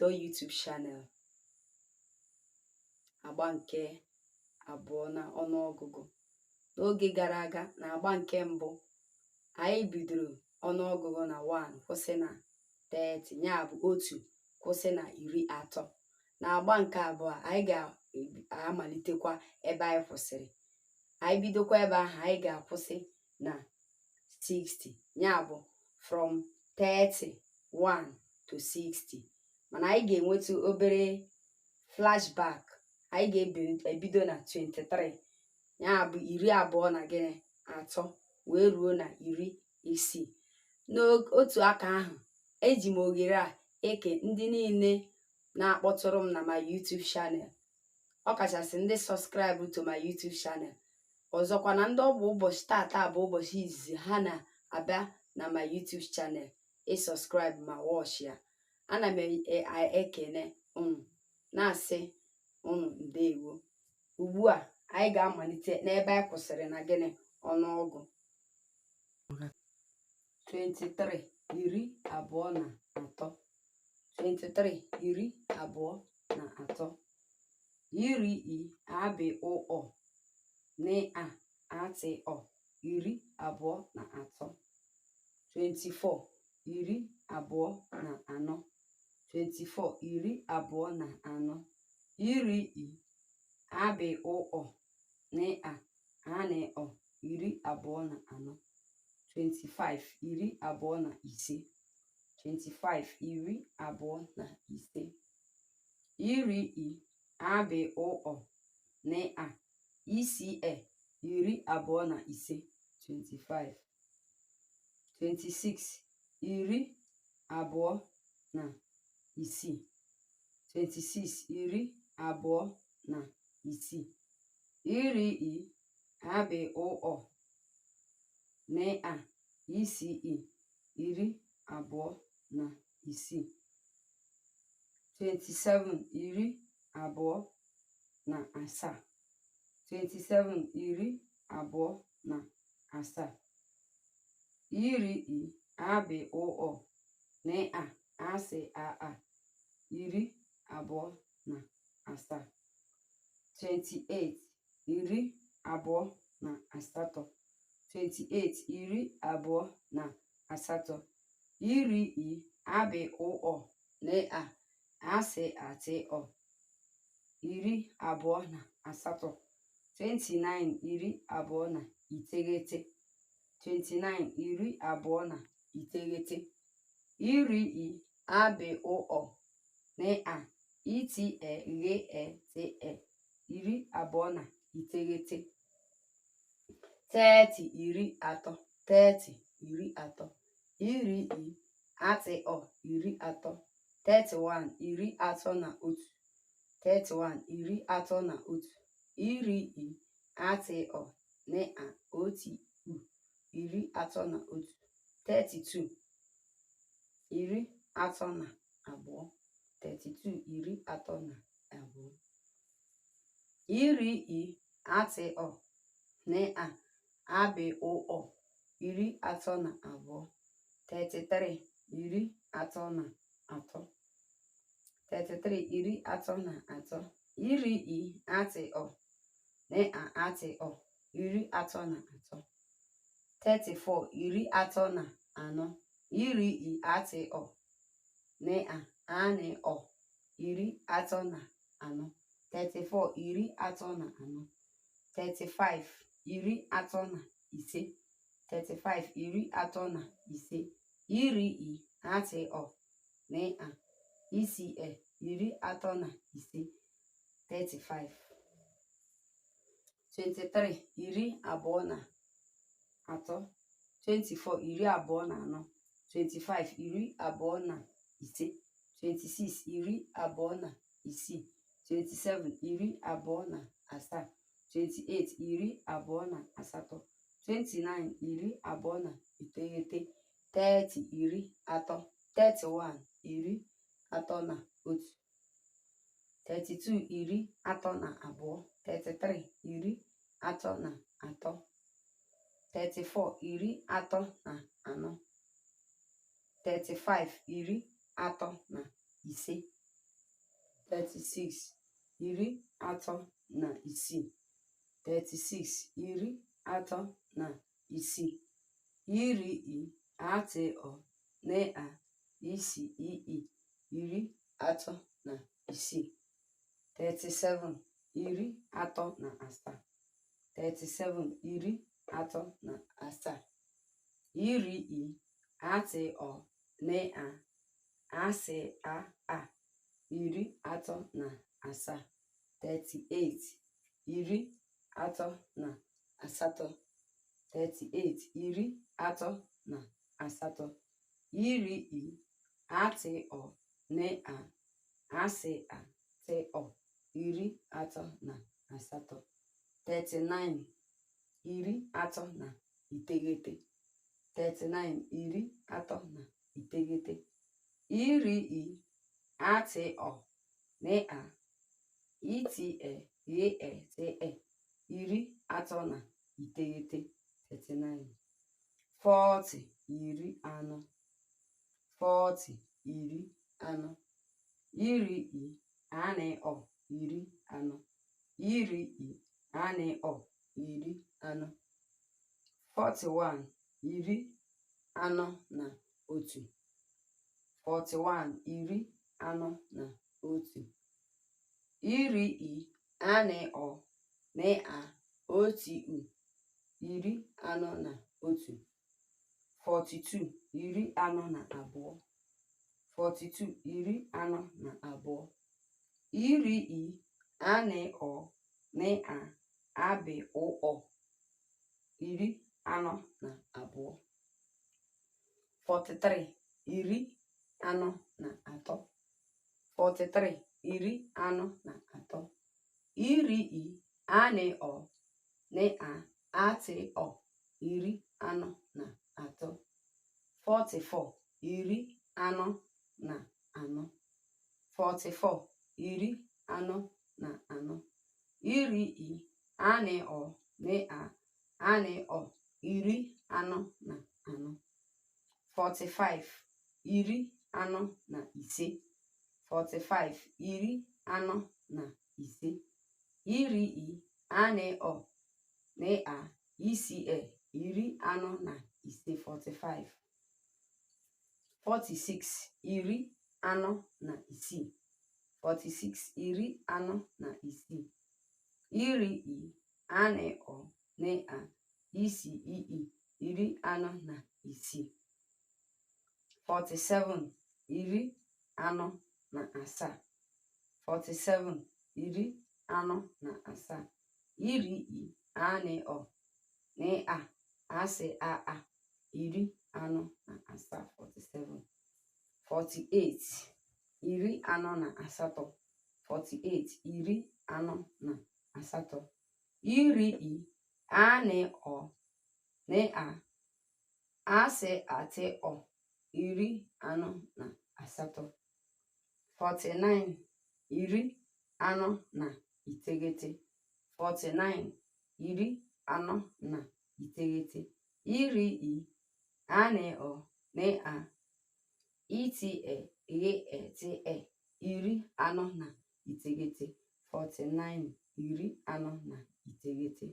Udo YouTube channel. Agba nke abụọ na ọnụọgụgụ. N'oge gara aga na agba nke mbụ, anyị bidoro ọnụọgụgụ na 1 kwụsị na 30, ya bụ otu kwụsị na 30. Na agba nke abụọ anyị ga-amalitekwa ebe anyị kwụsịrị. Anyị bidokwa ebe ahụ, anyị ga-akwụsị na 60, ya bụ from 31 to 60. Mana anyị ga-enweta obere flashback. Anyị ga-ebido na 23, ya bụ 23 wee ruo na 60. N'otu aka ahụ, eji m oghere a eke ndị niile na-akpọtụrụ m na my YouTube channel, ọ kachasị ndị subscribe to my YouTube channel. Ọzọkwa na ndị ọ bụ ụbọchị tata bụ ụbọchị izizi ha na-abịa na my YouTube channel subscribe ma watch ya. Ana m ekene unu na-asị unu ndewo. Ugbu a anyị ga-amalite n'ebe anyị kwụsịrị na gịnị ọnụọgụ 23 23 23 iri abị ụọ na atị ọ 23 24 24 24 iri abị ụọ na anị ọ 24 25 25 25 iri abị ụọ na isi 25 25 26 26 26 iri abị ụọ na isi 26 27 27 27 iri abị ụọ na asị 27 28 28 iri abị ụọ na asị atị ọ 28 29 29 iri abị ụọ na iti ghe ete 29 30 30 iri atị ọ 30 31 31 iri atị ọ na otu 31 32 32 iri atị ọ na abị ụọ 32 33 33 iri atị ọ na atị ọ 33 34 iri atị ọ na anị ọ 34 34 35 35 iri atị ọ na isi 35 23 24 24 25 26 26 27 28 28 29 30 31 31 32 32 33 34 34 35 35 36 iri atọ na isii 36 iri atọ na isii iri I atọ na isii iri atọ na isii 37 iri atọ na asaa 37 iri atọ na asaa iri I atọ na asaa iri atọ na asaa 38 iri atọ na asatọ 38 iri atọ na asatọ iri I atọ na asatọ iri atọ na asatọ 39 iri atọ na iteghete 39 iri atọ na iteghete iri I atọ na iteghete iri atọ na iteghete 39 40 iri anọ 40 iri anọ iri I anọ iri anọ iri I anọ iri anọ 41 iri anọ na otu 41 iri anọ na otu iri I anọ na otu iri anọ na otu 42 iri anọ na abụọ 42 iri anọ na abụọ iri I anọ na abụọ iri anọ na abụọ 43 iri anọ na atọ 43 iri anọ na atọ iri I anọ na atọ iri anọ na atọ 44 iri anọ na anọ 44 iri anọ na anọ iri I anọ iri anọ na anọ 45 iri anọ na ise 45 iri anọ na ise iri I anọ na iri anọ na ise 45 46 iri anọ na isii 46 iri anọ na isii iri I anọ na iri anọ na isii 47 iri anọ na asaa 47 iri anọ na asaa iri I anọ na asaa iri anọ na asaa 47 48 iri anọ na asatọ 48 iri anọ na asatọ iri I anọ na asatọ iri anọ na asatọ 49 iri anọ na iteghete 49 iri anọ na iteghete iri I anọ na iteghete iri anọ na iteghete 49 iri anọ na iteghete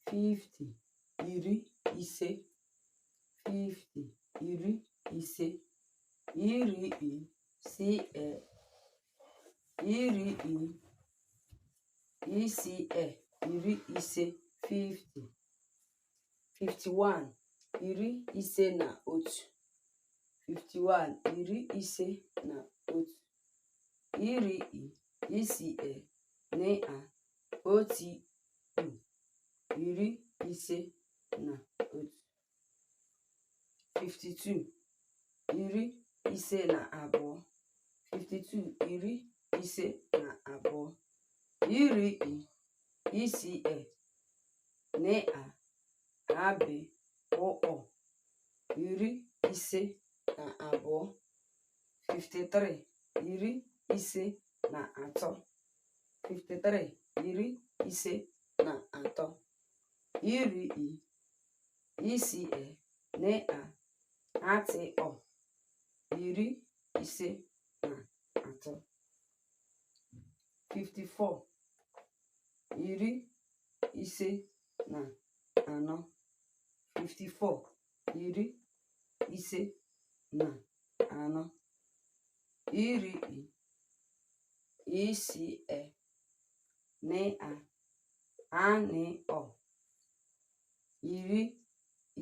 50 iri ise 50 iri ise iri iri ise 50 51 iri ise na otu 51 iri ise na otu iri ise na otu iri ise na otu 52 iri ise na abụọ 52 iri ise na abụọ iri ise na abụọ iri ise na abụọ 53 iri ise na atọ 53 iri ise na atọ iri ise na atọ iri ise na atọ 54 iri ise na anọ 54 iri ise na anọ iri isii ní anọ iri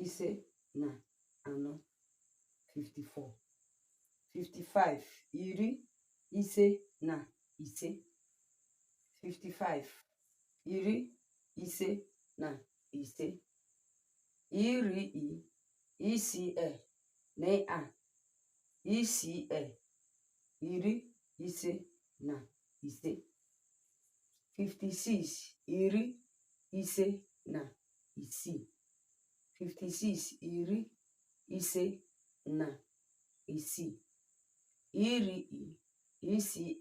ise na anọ 54 55 iri ise na ise 55 iri ise na ise iri isii ní isii iri ise na ise 56 iri ise na isii 56 iri ise na isii iri isii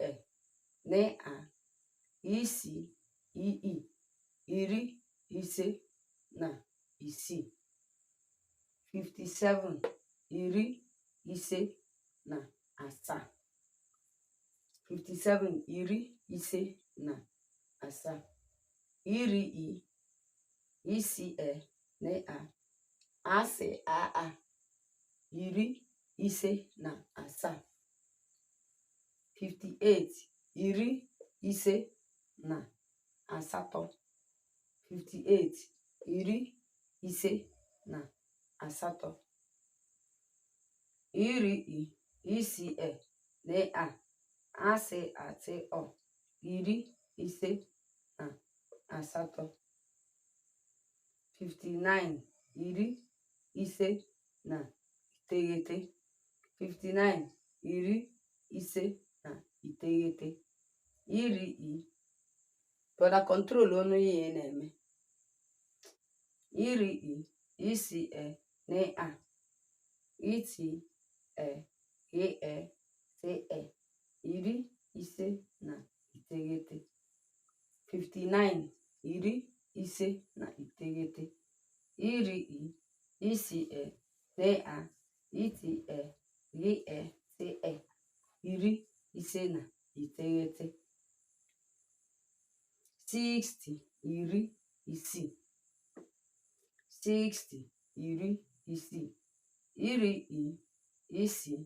ní isii iri ise na isii 57 iri ise na asaa 57 iri ise na asaa iri isii ní asị iri ise na asaa 58 iri ise na asatọ 58 iri ise na asatọ iri isii ní asị atọ iri ise na asatọ 59 iri ise na iteghete 59 iri ise na iteghete iri brother control ọnụ ihe na-eme iri isii ní iti iri ise na iteghete 59 iri ise na iteghete iri isii ní iti iri ise na iteghete 60 iri isii 60 iri isii iri isii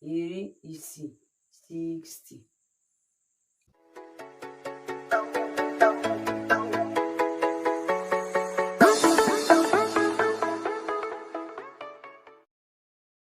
iri isii 60